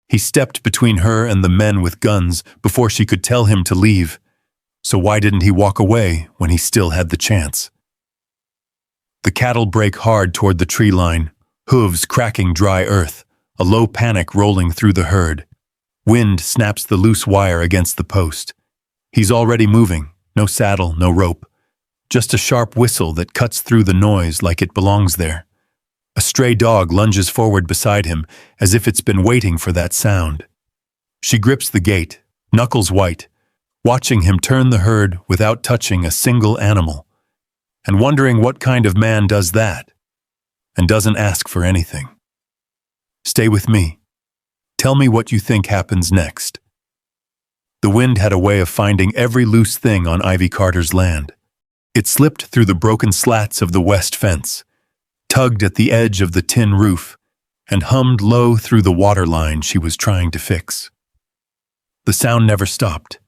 He stepped between her and the men with guns before she could tell him to leave. So why didn't he walk away when he still had the chance? The cattle break hard toward the tree line, hooves cracking dry earth, a low panic rolling through the herd. Wind snaps the loose wire against the post. He's already moving, no saddle, no rope. Just a sharp whistle that cuts through the noise like it belongs there. A stray dog lunges forward beside him as if it's been waiting for that sound. She grips the gate, knuckles white, watching him turn the herd without touching a single animal, and wondering what kind of man does that and doesn't ask for anything. Stay with me. Tell me what you think happens next. The wind had a way of finding every loose thing on Ivy Carter's land. It slipped through the broken slats of the west fence, tugged at the edge of the tin roof, and hummed low through the water line she was trying to fix. The sound never stopped,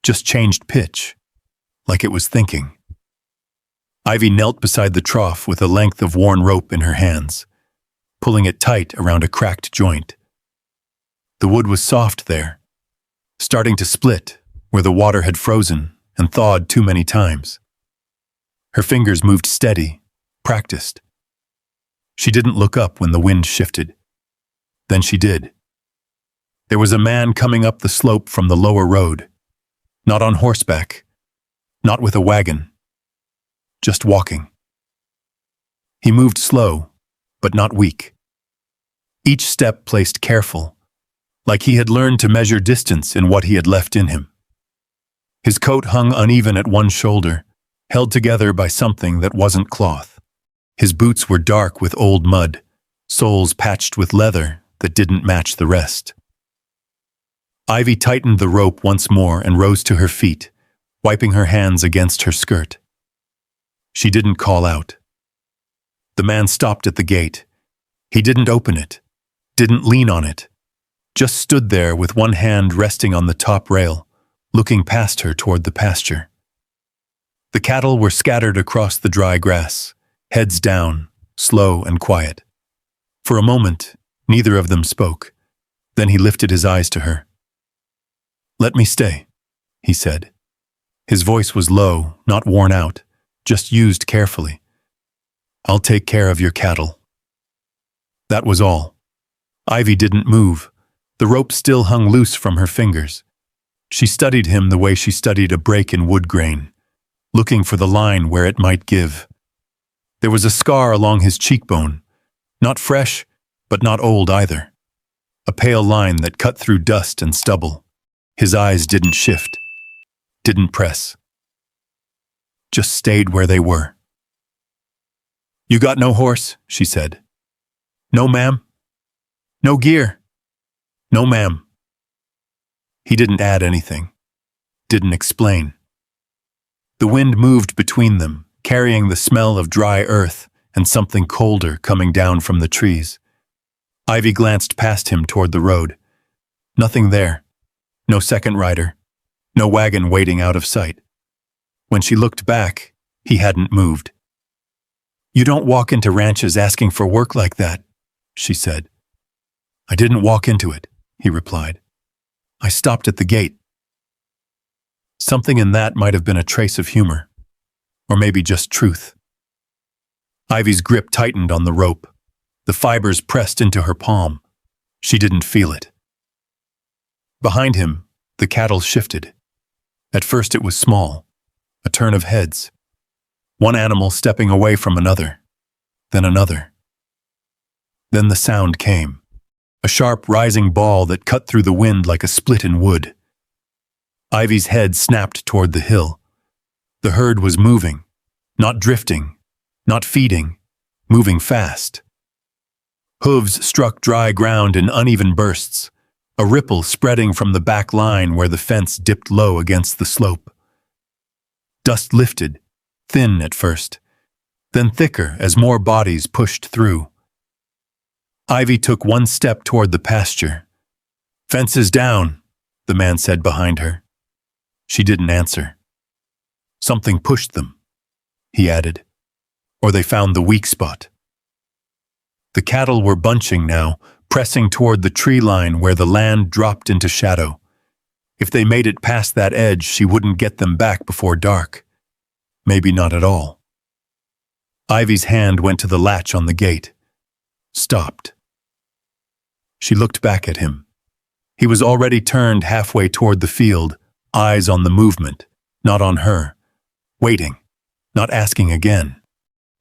just changed pitch, like it was thinking. Ivy knelt beside the trough with a length of worn rope in her hands, pulling it tight around a cracked joint. The wood was soft there, starting to split where the water had frozen and thawed too many times. Her fingers moved steady, practiced. She didn't look up when the wind shifted. Then she did. There was a man coming up the slope from the lower road, not on horseback, not with a wagon, just walking. He moved slow, but not weak. Each step placed careful, like he had learned to measure distance in what he had left in him. His coat hung uneven at one shoulder, held together by something that wasn't cloth. His boots were dark with old mud, soles patched with leather that didn't match the rest. Ivy tightened the rope once more and rose to her feet, wiping her hands against her skirt. She didn't call out. The man stopped at the gate. He didn't open it, didn't lean on it, just stood there with one hand resting on the top rail, looking past her toward the pasture. The cattle were scattered across the dry grass, heads down, slow and quiet. For a moment, neither of them spoke. Then he lifted his eyes to her. "Let me stay," he said. His voice was low, not worn out, just used carefully. "I'll take care of your cattle." That was all. Ivy didn't move. The rope still hung loose from her fingers. She studied him the way she studied a break in wood grain, looking for the line where it might give. There was a scar along his cheekbone, not fresh, but not old either. A pale line that cut through dust and stubble. His eyes didn't shift, didn't press. Just stayed where they were. "You got no horse?" she said. "No, ma'am." "No gear?" "No, ma'am." He didn't add anything, didn't explain. The wind moved between them, carrying the smell of dry earth and something colder coming down from the trees. Ivy glanced past him toward the road. Nothing there. No second rider. No wagon waiting out of sight. When she looked back, he hadn't moved. "You don't walk into ranches asking for work like that," she said. "I didn't walk into it," he replied. "I stopped at the gate." Something in that might have been a trace of humor, or maybe just truth. Ivy's grip tightened on the rope. The fibers pressed into her palm. She didn't feel it. Behind him, the cattle shifted. At first it was small, a turn of heads. One animal stepping away from another, then another. Then the sound came, a sharp rising bawl that cut through the wind like a split in wood. Ivy's head snapped toward the hill. The herd was moving, not drifting, not feeding, moving fast. Hooves struck dry ground in uneven bursts, a ripple spreading from the back line where the fence dipped low against the slope. Dust lifted, thin at first, then thicker as more bodies pushed through. Ivy took one step toward the pasture. "Fences down," the man said behind her. She didn't answer. "Something pushed them," he added, "or they found the weak spot." The cattle were bunching now, pressing toward the tree line where the land dropped into shadow. If they made it past that edge, she wouldn't get them back before dark. Maybe not at all. Ivy's hand went to the latch on the gate. Stopped. She looked back at him. He was already turned halfway toward the field, eyes on the movement, not on her. Waiting, not asking again.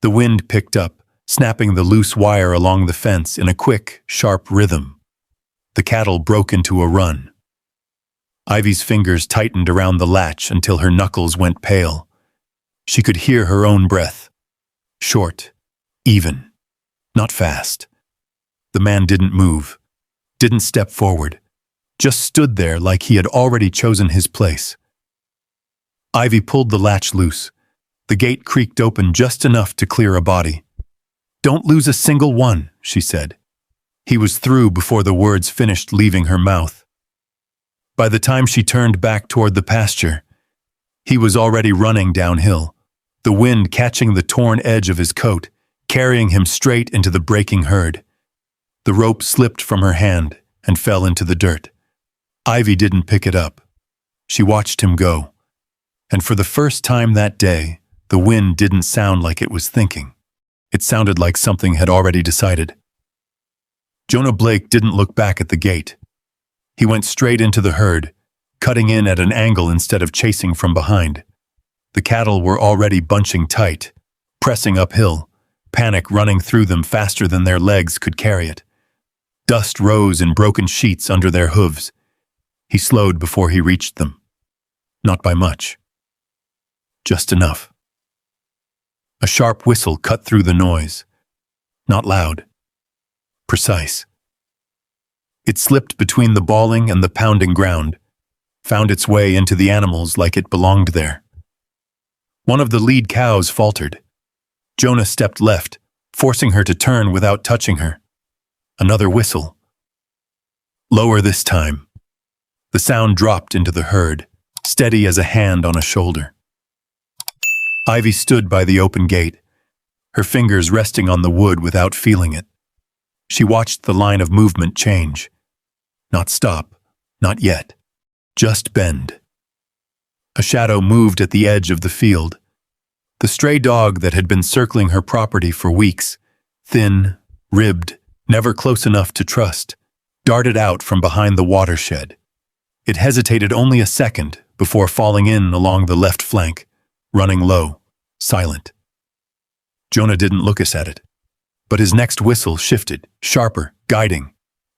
The wind picked up, snapping the loose wire along the fence in a quick, sharp rhythm. The cattle broke into a run. Ivy's fingers tightened around the latch until her knuckles went pale. She could hear her own breath. Short, even, not fast. The man didn't move, didn't step forward, just stood there like he had already chosen his place. Ivy pulled the latch loose. The gate creaked open just enough to clear a body. "Don't lose a single one," she said. He was through before the words finished leaving her mouth. By the time she turned back toward the pasture, he was already running downhill, the wind catching the torn edge of his coat, carrying him straight into the breaking herd. The rope slipped from her hand and fell into the dirt. Ivy didn't pick it up. She watched him go. And for the first time that day, the wind didn't sound like it was thinking. It sounded like something had already decided. Jonah Blake didn't look back at the gate. He went straight into the herd, cutting in at an angle instead of chasing from behind. The cattle were already bunching tight, pressing uphill, panic running through them faster than their legs could carry it. Dust rose in broken sheets under their hooves. He slowed before he reached them. Not by much. Just enough. A sharp whistle cut through the noise. Not loud. Precise. It slipped between the bawling and the pounding ground, found its way into the animals like it belonged there. One of the lead cows faltered. Jonah stepped left, forcing her to turn without touching her. Another whistle. Lower this time. The sound dropped into the herd, steady as a hand on a shoulder. Ivy stood by the open gate, her fingers resting on the wood without feeling it. She watched the line of movement change. Not stop, not yet. Just bend. A shadow moved at the edge of the field. The stray dog that had been circling her property for weeks, thin, ribbed, never close enough to trust, darted out from behind the watershed. It hesitated only a second before falling in along the left flank, running low, silent. Jonah didn't look at it, but his next whistle shifted, sharper, guiding.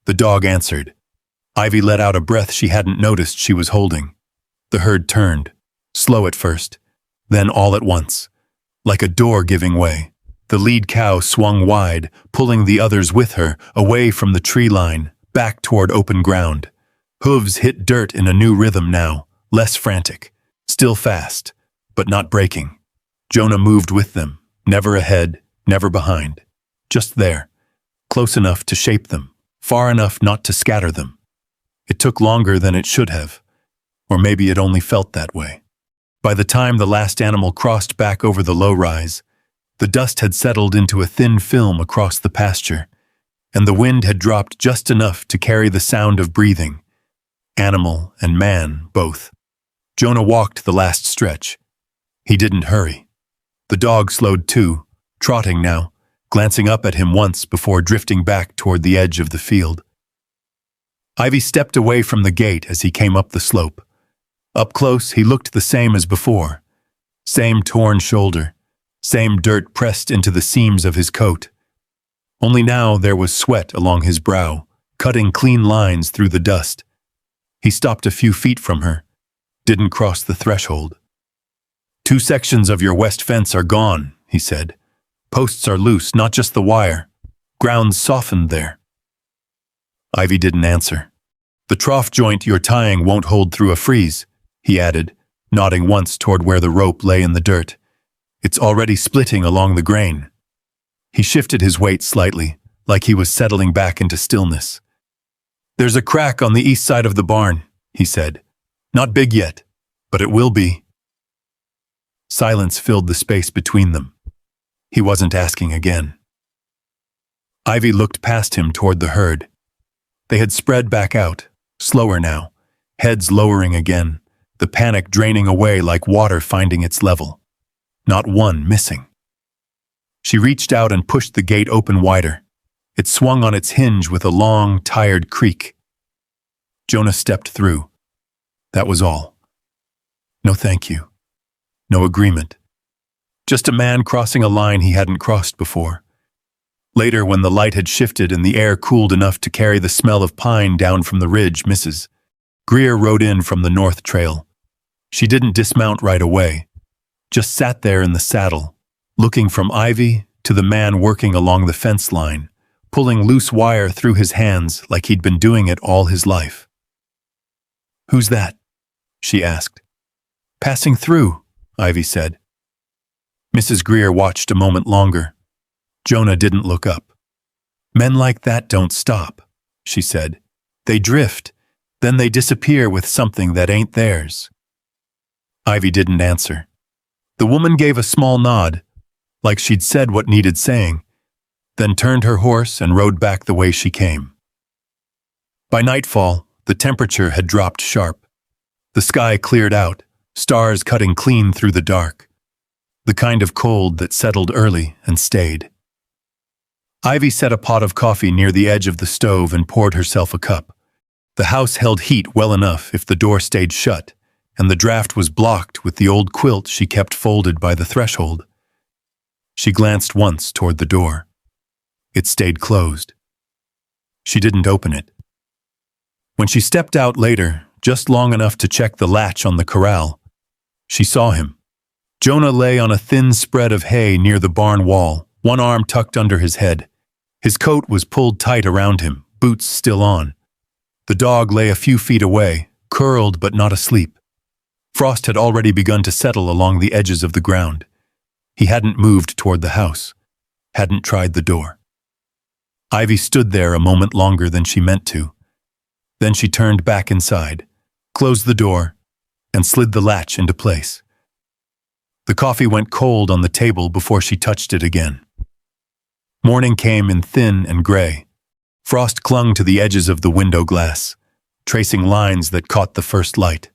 The dog answered. Ivy let out a breath she hadn't noticed she was holding. The herd turned, slow at first, then all at once. Like a door giving way, the lead cow swung wide, pulling the others with her, away from the tree line, back toward open ground. Hooves hit dirt in a new rhythm now, less frantic, still fast, but not breaking. Jonah moved with them, never ahead, never behind. Just there, close enough to shape them, far enough not to scatter them. It took longer than it should have, or maybe it only felt that way. By the time the last animal crossed back over the low-rise, the dust had settled into a thin film across the pasture, and the wind had dropped just enough to carry the sound of breathing, animal and man both. Jonah walked the last stretch. He didn't hurry. The dog slowed too, trotting now, glancing up at him once before drifting back toward the edge of the field. Ivy stepped away from the gate as he came up the slope. Up close, he looked the same as before. Same torn shoulder, same dirt pressed into the seams of his coat. Only now there was sweat along his brow, cutting clean lines through the dust. He stopped a few feet from her, didn't cross the threshold. "2 sections of your west fence are gone," he said. "Posts are loose, not just the wire. Ground's softened there." Ivy didn't answer. "The trough joint you're tying won't hold through a freeze," he added, nodding once toward where the rope lay in the dirt. "It's already splitting along the grain." He shifted his weight slightly, like he was settling back into stillness. "There's a crack on the east side of the barn," he said. "Not big yet, but it will be." Silence filled the space between them. He wasn't asking again. Ivy looked past him toward the herd. They had spread back out, slower now, heads lowering again, the panic draining away like water finding its level. Not one missing. She reached out and pushed the gate open wider. It swung on its hinge with a long, tired creak. Jonah stepped through. That was all. No thank you. No agreement. Just a man crossing a line he hadn't crossed before. Later, when the light had shifted and the air cooled enough to carry the smell of pine down from the ridge, Mrs. Greer rode in from the north trail. She didn't dismount right away, just sat there in the saddle, looking from Ivy to the man working along the fence line, pulling loose wire through his hands like he'd been doing it all his life. "Who's that?" she asked. "Passing through," Ivy said. Mrs. Greer watched a moment longer. Jonah didn't look up. "Men like that don't stop," she said. "They drift, then they disappear with something that ain't theirs." Ivy didn't answer. The woman gave a small nod, like she'd said what needed saying, then turned her horse and rode back the way she came. By nightfall, the temperature had dropped sharp. The sky cleared out, stars cutting clean through the dark. The kind of cold that settled early and stayed. Ivy set a pot of coffee near the edge of the stove and poured herself a cup. The house held heat well enough if the door stayed shut, and the draft was blocked with the old quilt she kept folded by the threshold. She glanced once toward the door. It stayed closed. She didn't open it. When she stepped out later, just long enough to check the latch on the corral, she saw him. Jonah lay on a thin spread of hay near the barn wall, one arm tucked under his head. His coat was pulled tight around him, boots still on. The dog lay a few feet away, curled but not asleep. Frost had already begun to settle along the edges of the ground. He hadn't moved toward the house, hadn't tried the door. Ivy stood there a moment longer than she meant to. Then she turned back inside, closed the door, and slid the latch into place. The coffee went cold on the table before she touched it again. Morning came in thin and gray. Frost clung to the edges of the window glass, tracing lines that caught the first light.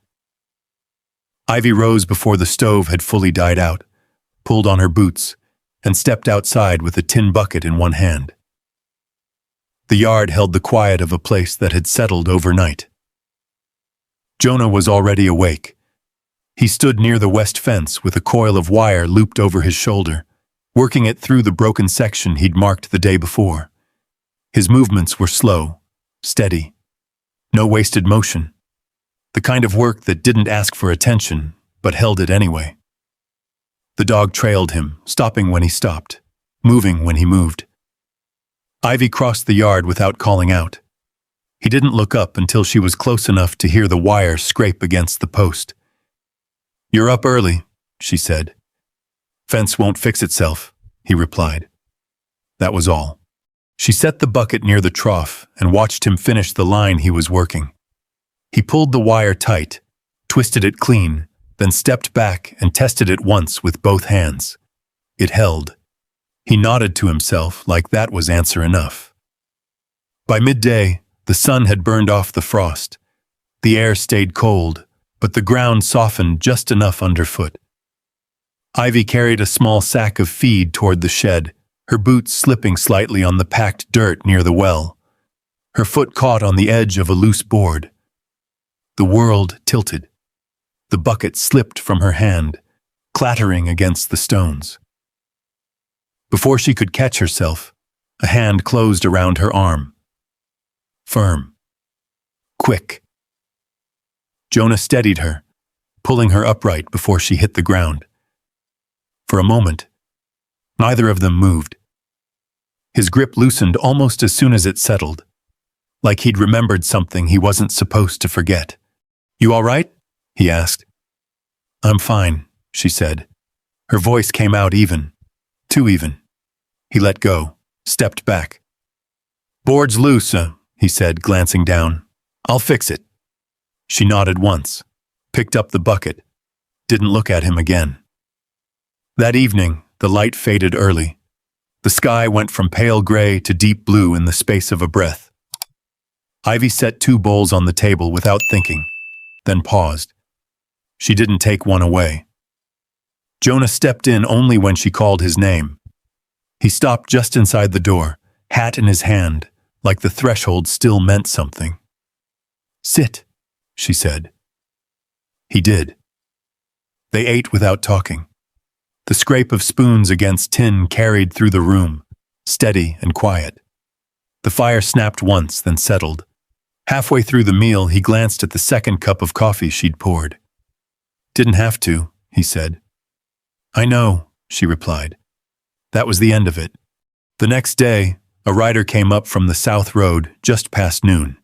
Ivy rose before the stove had fully died out, pulled on her boots, and stepped outside with a tin bucket in one hand. The yard held the quiet of a place that had settled overnight. Jonah was already awake. He stood near the west fence with a coil of wire looped over his shoulder, working it through the broken section he'd marked the day before. His movements were slow, steady, no wasted motion. The kind of work that didn't ask for attention, but held it anyway. The dog trailed him, stopping when he stopped, moving when he moved. Ivy crossed the yard without calling out. He didn't look up until she was close enough to hear the wire scrape against the post. "You're up early," she said. "Fence won't fix itself," he replied. That was all. She set the bucket near the trough and watched him finish the line he was working. He pulled the wire tight, twisted it clean, then stepped back and tested it once with both hands. It held. He nodded to himself like that was answer enough. By midday, the sun had burned off the frost. The air stayed cold, but the ground softened just enough underfoot. Ivy carried a small sack of feed toward the shed, her boots slipping slightly on the packed dirt near the well. Her foot caught on the edge of a loose board. The world tilted. The bucket slipped from her hand, clattering against the stones. Before she could catch herself, a hand closed around her arm. Firm. Quick. Jonah steadied her, pulling her upright before she hit the ground. For a moment, neither of them moved. His grip loosened almost as soon as it settled, like he'd remembered something he wasn't supposed to forget. "You all right?" he asked. "I'm fine," she said. Her voice came out even, too even. He let go, stepped back. "Board's loose," he said, glancing down. "I'll fix it." She nodded once, picked up the bucket, didn't look at him again. That evening, the light faded early. The sky went from pale gray to deep blue in the space of a breath. Ivy set 2 bowls on the table without thinking, then paused. She didn't take one away. Jonah stepped in only when she called his name. He stopped just inside the door, hat in his hand, like the threshold still meant something. "Sit," she said. He did. They ate without talking. The scrape of spoons against tin carried through the room, steady and quiet. The fire snapped once, then settled. Halfway through the meal, he glanced at the second cup of coffee she'd poured. "Didn't have to," he said. "I know," she replied. That was the end of it. The next day, a rider came up from the South Road just past noon.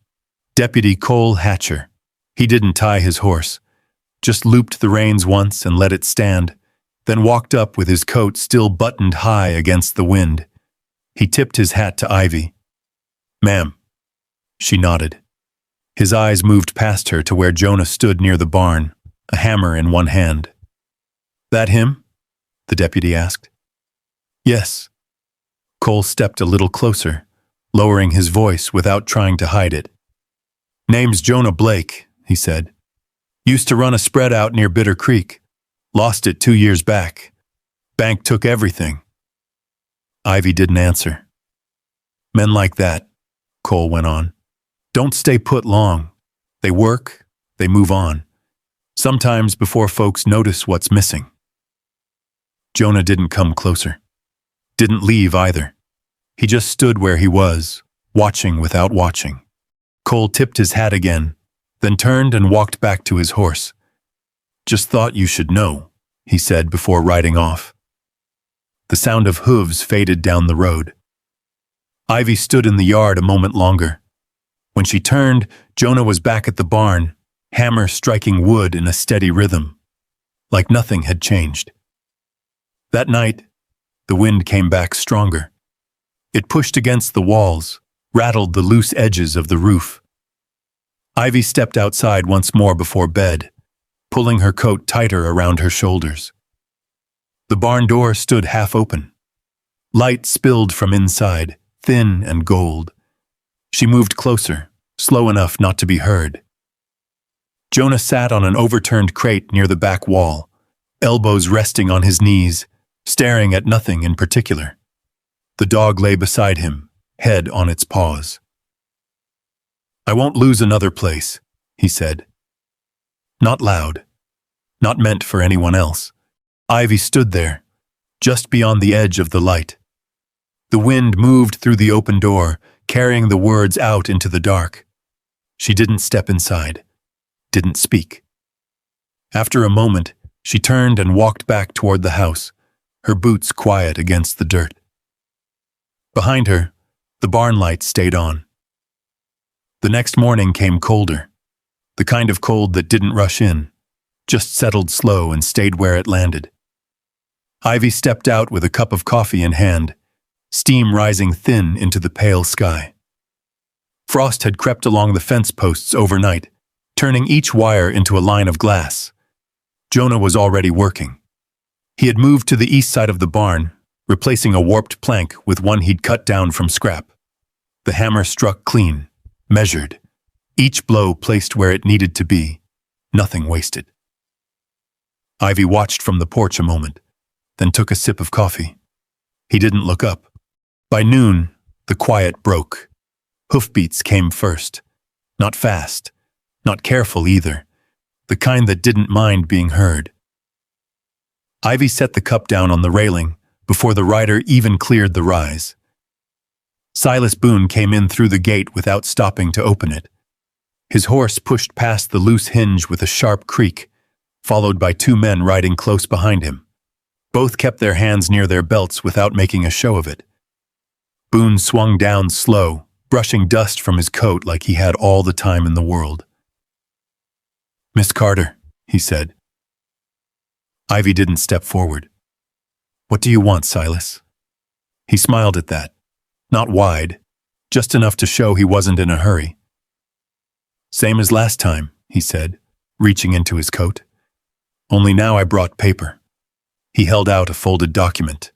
Deputy Cole Hatcher. He didn't tie his horse, just looped the reins once and let it stand, then walked up with his coat still buttoned high against the wind. He tipped his hat to Ivy. "Ma'am." She nodded. His eyes moved past her to where Jonah stood near the barn, a hammer in one hand. "That him?" the deputy asked. "Yes." Cole stepped a little closer, lowering his voice without trying to hide it. "Name's Jonah Blake," he said. "Used to run a spread out near Bitter Creek. Lost it 2 years back. Bank took everything." Ivy didn't answer. "Men like that," Cole went on, "don't stay put long. They work, they move on. Sometimes before folks notice what's missing." Jonah didn't come closer. Didn't leave either. He just stood where he was, watching without watching. Cole tipped his hat again, then turned and walked back to his horse. "Just thought you should know," he said before riding off. The sound of hooves faded down the road. Ivy stood in the yard a moment longer. When she turned, Jonah was back at the barn, hammer striking wood in a steady rhythm, like nothing had changed. That night, the wind came back stronger. It pushed against the walls, rattled the loose edges of the roof. Ivy stepped outside once more before bed, pulling her coat tighter around her shoulders. The barn door stood half open. Light spilled from inside, thin and gold. She moved closer, slow enough not to be heard. Jonah sat on an overturned crate near the back wall, elbows resting on his knees, staring at nothing in particular. The dog lay beside him, head on its paws. "I won't lose another place," he said. Not loud, not meant for anyone else. Ivy stood there, just beyond the edge of the light. The wind moved through the open door, carrying the words out into the dark. She didn't step inside, didn't speak. After a moment, she turned and walked back toward the house, her boots quiet against the dirt. Behind her, the barn light stayed on. The next morning came colder, the kind of cold that didn't rush in, just settled slow and stayed where it landed. Ivy stepped out with a cup of coffee in hand, steam rising thin into the pale sky. Frost had crept along the fence posts overnight, turning each wire into a line of glass. Jonah was already working. He had moved to the east side of the barn, replacing a warped plank with one he'd cut down from scrap. The hammer struck clean, measured, each blow placed where it needed to be, nothing wasted. Ivy watched from the porch a moment, then took a sip of coffee. He didn't look up. By noon, the quiet broke. Hoofbeats came first. Not fast, not careful either, the kind that didn't mind being heard. Ivy set the cup down on the railing before the rider even cleared the rise. Silas Boone came in through the gate without stopping to open it. His horse pushed past the loose hinge with a sharp creak, followed by 2 men riding close behind him. Both kept their hands near their belts without making a show of it. Boone swung down slow, brushing dust from his coat like he had all the time in the world. "Miss Carter," he said. Ivy didn't step forward. "What do you want, Silas?" He smiled at that. Not wide, just enough to show he wasn't in a hurry. "Same as last time," he said, reaching into his coat. "Only now I brought paper." He held out a folded document.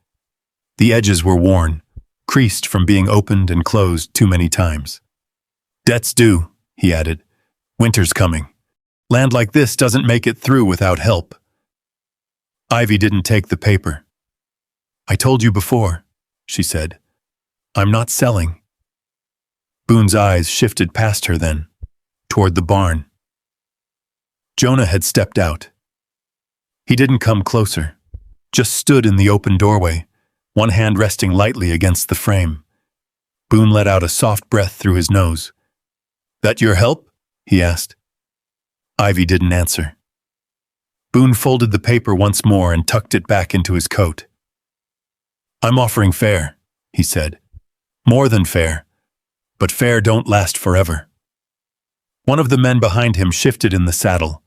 The edges were worn, creased from being opened and closed too many times. Debt's due, he added. Winter's coming. Land like this doesn't make it through without help. Ivy didn't take the paper. I told you before, she said. I'm not selling. Boone's eyes shifted past her then, toward the barn. Jonah had stepped out. He didn't come closer, just stood in the open doorway, one hand resting lightly against the frame. Boone let out a soft breath through his nose. That your help? He asked. Ivy didn't answer. Boone folded the paper once more and tucked it back into his coat. I'm offering fair, he said. More than fair, but fair don't last forever. One of the men behind him shifted in the saddle.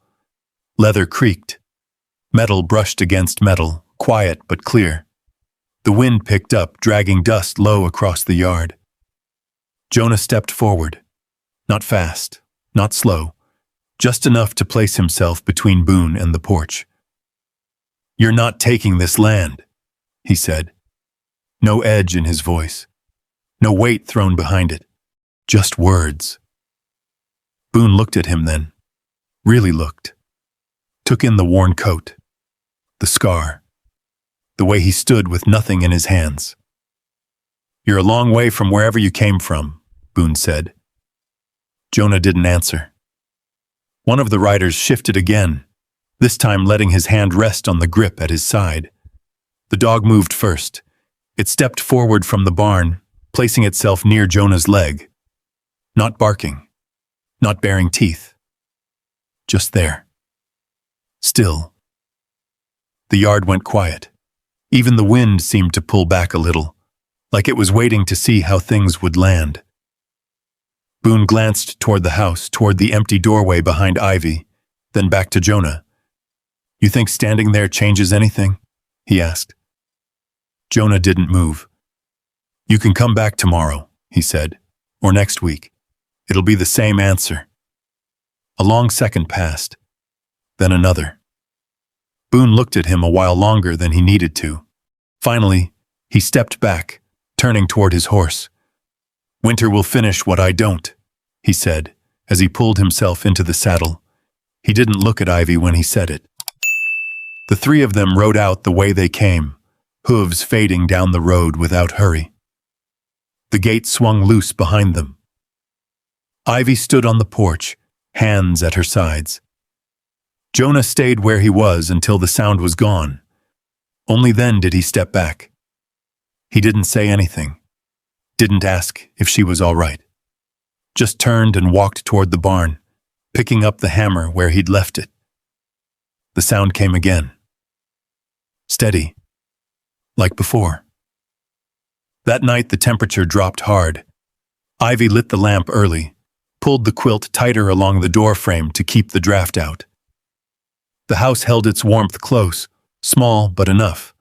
Leather creaked. Metal brushed against metal, quiet but clear. The wind picked up, dragging dust low across the yard. Jonah stepped forward. Not fast, not slow, just enough to place himself between Boone and the porch. You're not taking this land, he said. No edge in his voice. No weight thrown behind it. Just words. Boone looked at him then. Really looked. Took in the worn coat. The scar. The way he stood with nothing in his hands. You're a long way from wherever you came from, Boone said. Jonah didn't answer. One of the riders shifted again, this time letting his hand rest on the grip at his side. The dog moved first. It stepped forward from the barn, placing itself near Jonah's leg. Not barking. Not baring teeth. Just there. Still. The yard went quiet. Even the wind seemed to pull back a little, like it was waiting to see how things would land. Boone glanced toward the house, toward the empty doorway behind Ivy, then back to Jonah. You think standing there changes anything? He asked. Jonah didn't move. You can come back tomorrow, he said, or next week. It'll be the same answer. A long second passed, then another. Boone looked at him a while longer than he needed to. Finally, he stepped back, turning toward his horse. Winter will finish what I don't, he said, as he pulled himself into the saddle. He didn't look at Ivy when he said it. The three of them rode out the way they came, hooves fading down the road without hurry. The gate swung loose behind them. Ivy stood on the porch, hands at her sides. Jonah stayed where he was until the sound was gone. Only then did he step back. He didn't say anything. Didn't ask if she was all right. Just turned and walked toward the barn, picking up the hammer where he'd left it. The sound came again. Steady. Like before. That night the temperature dropped hard. Ivy lit the lamp early, pulled the quilt tighter along the door frame to keep the draft out. The house held its warmth close, small but enough.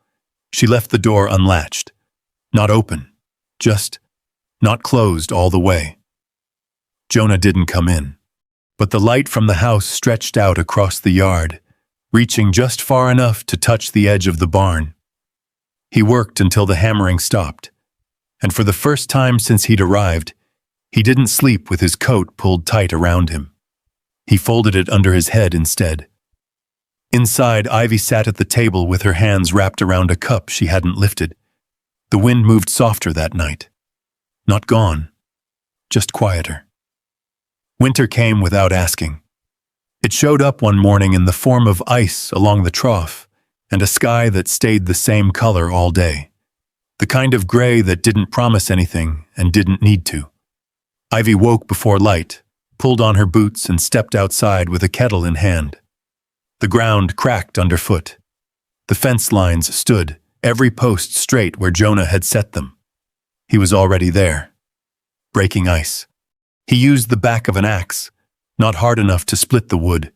She left the door unlatched. Not open, just not closed all the way. Jonah didn't come in, but the light from the house stretched out across the yard, reaching just far enough to touch the edge of the barn. He worked until the hammering stopped, and for the first time since he'd arrived, he didn't sleep with his coat pulled tight around him. He folded it under his head instead. Inside, Ivy sat at the table with her hands wrapped around a cup she hadn't lifted. The wind moved softer that night. Not gone, just quieter. Winter came without asking. It showed up one morning in the form of ice along the trough and a sky that stayed the same color all day. The kind of gray that didn't promise anything and didn't need to. Ivy woke before light, pulled on her boots and stepped outside with a kettle in hand. The ground cracked underfoot. The fence lines stood, every post straight where Jonah had set them. He was already there, breaking ice. He used the back of an axe, not hard enough to split the wood,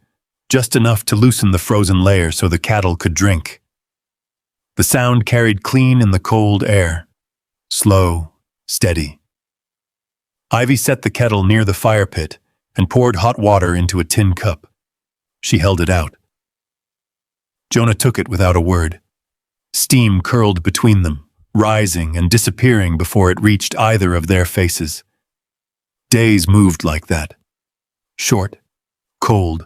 just enough to loosen the frozen layer so the cattle could drink. The sound carried clean in the cold air, slow, steady. Ivy set the kettle near the fire pit and poured hot water into a tin cup. She held it out. Jonah took it without a word. Steam curled between them, rising and disappearing before it reached either of their faces. Days moved like that. Short, cold,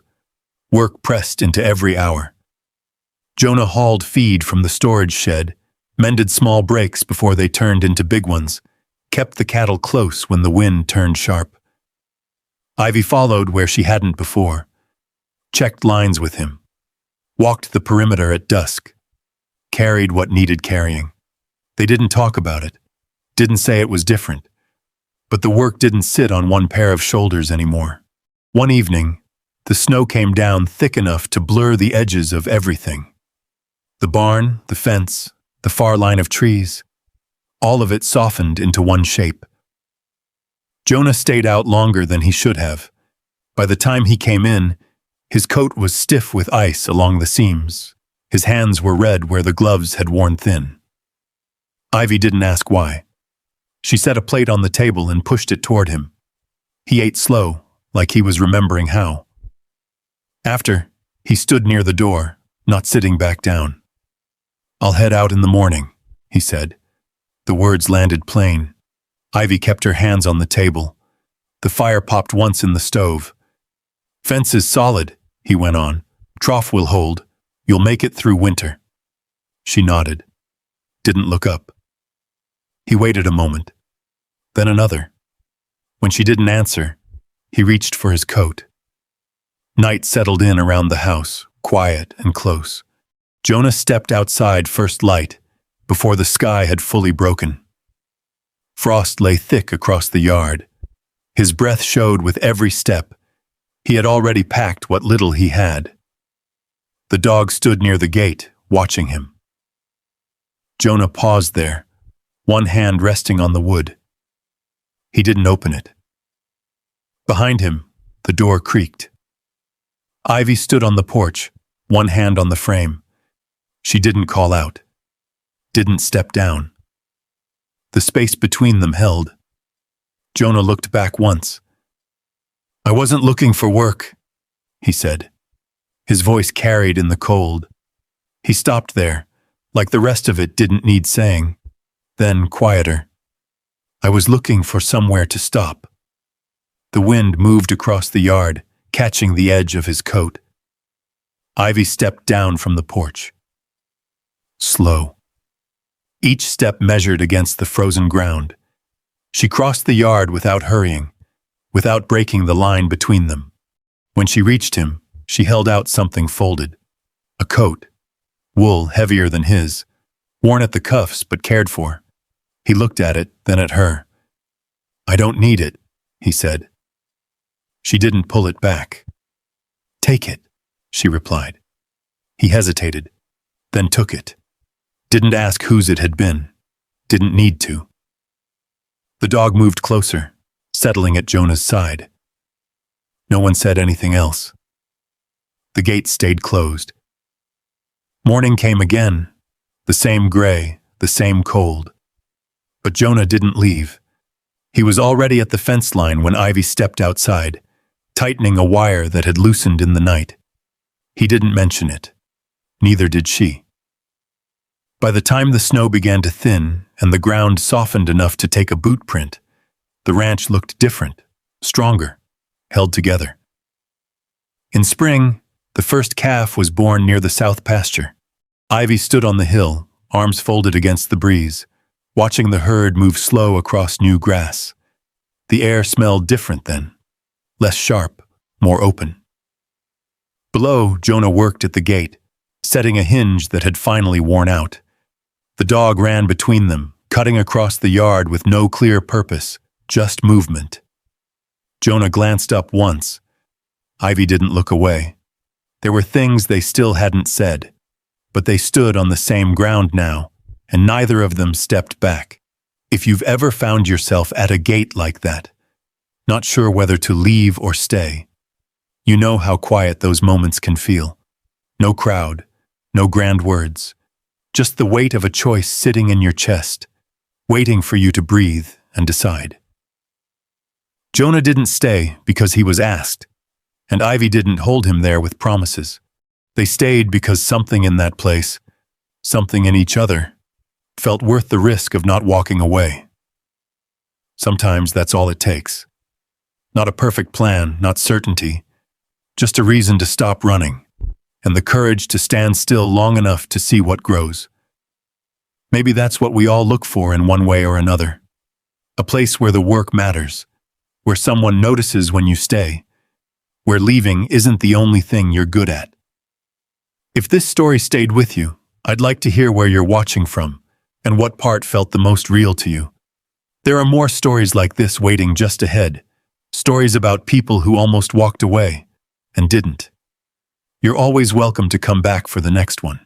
work pressed into every hour. Jonah hauled feed from the storage shed, mended small breaks before they turned into big ones, kept the cattle close when the wind turned sharp. Ivy followed where she hadn't before, checked lines with him, walked the perimeter at dusk, carried what needed carrying. They didn't talk about it, didn't say it was different, but the work didn't sit on one pair of shoulders anymore. One evening, the snow came down thick enough to blur the edges of everything. The barn, the fence, the far line of trees, all of it softened into one shape. Jonah stayed out longer than he should have. By the time he came in, his coat was stiff with ice along the seams. His hands were red where the gloves had worn thin. Ivy didn't ask why. She set a plate on the table and pushed it toward him. He ate slow, like he was remembering how. After, he stood near the door, not sitting back down. "I'll head out in the morning," he said. The words landed plain. Ivy kept her hands on the table. The fire popped once in the stove. "Fence is solid," he went on. "Trough will hold. You'll make it through winter." She nodded. Didn't look up. He waited a moment. Then another. When she didn't answer, he reached for his coat. Night settled in around the house, quiet and close. Jonah stepped outside first light, before the sky had fully broken. Frost lay thick across the yard. His breath showed with every step. He had already packed what little he had. The dog stood near the gate, watching him. Jonah paused there, one hand resting on the wood. He didn't open it. Behind him, the door creaked. Ivy stood on the porch, one hand on the frame. She didn't call out, didn't step down. The space between them held. Jonah looked back once. "I wasn't looking for work," he said. His voice carried in the cold. He stopped there, like the rest of it didn't need saying. Then, quieter. "I was looking for somewhere to stop." The wind moved across the yard, catching the edge of his coat. Ivy stepped down from the porch. Slow. Each step measured against the frozen ground. She crossed the yard without hurrying, without breaking the line between them. When she reached him, she held out something folded. A coat, wool heavier than his, worn at the cuffs but cared for. He looked at it, then at her. "I don't need it," he said. She didn't pull it back. "Take it," she replied. He hesitated, then took it. Didn't ask whose it had been. Didn't need to. The dog moved closer, settling at Jonah's side. No one said anything else. The gate stayed closed. Morning came again, the same gray, the same cold. But Jonah didn't leave. He was already at the fence line when Ivy stepped outside, tightening a wire that had loosened in the night. He didn't mention it. Neither did she. By the time the snow began to thin and the ground softened enough to take a boot print, the ranch looked different, stronger, held together. In spring, the first calf was born near the south pasture. Ivy stood on the hill, arms folded against the breeze, watching the herd move slow across new grass. The air smelled different then, less sharp, more open. Below, Jonah worked at the gate, setting a hinge that had finally worn out. The dog ran between them, cutting across the yard with no clear purpose, just movement. Jonah glanced up once. Ivy didn't look away. There were things they still hadn't said, but they stood on the same ground now, and neither of them stepped back. If you've ever found yourself at a gate like that, not sure whether to leave or stay, you know how quiet those moments can feel. No crowd, no grand words. Just the weight of a choice sitting in your chest, waiting for you to breathe and decide. Jonah didn't stay because he was asked, and Ivy didn't hold him there with promises. They stayed because something in that place, something in each other, felt worth the risk of not walking away. Sometimes that's all it takes. Not a perfect plan, not certainty, just a reason to stop running, and the courage to stand still long enough to see what grows. Maybe that's what we all look for in one way or another. A place where the work matters, where someone notices when you stay, where leaving isn't the only thing you're good at. If this story stayed with you, I'd like to hear where you're watching from and what part felt the most real to you. There are more stories like this waiting just ahead, stories about people who almost walked away and didn't. You're always welcome to come back for the next one.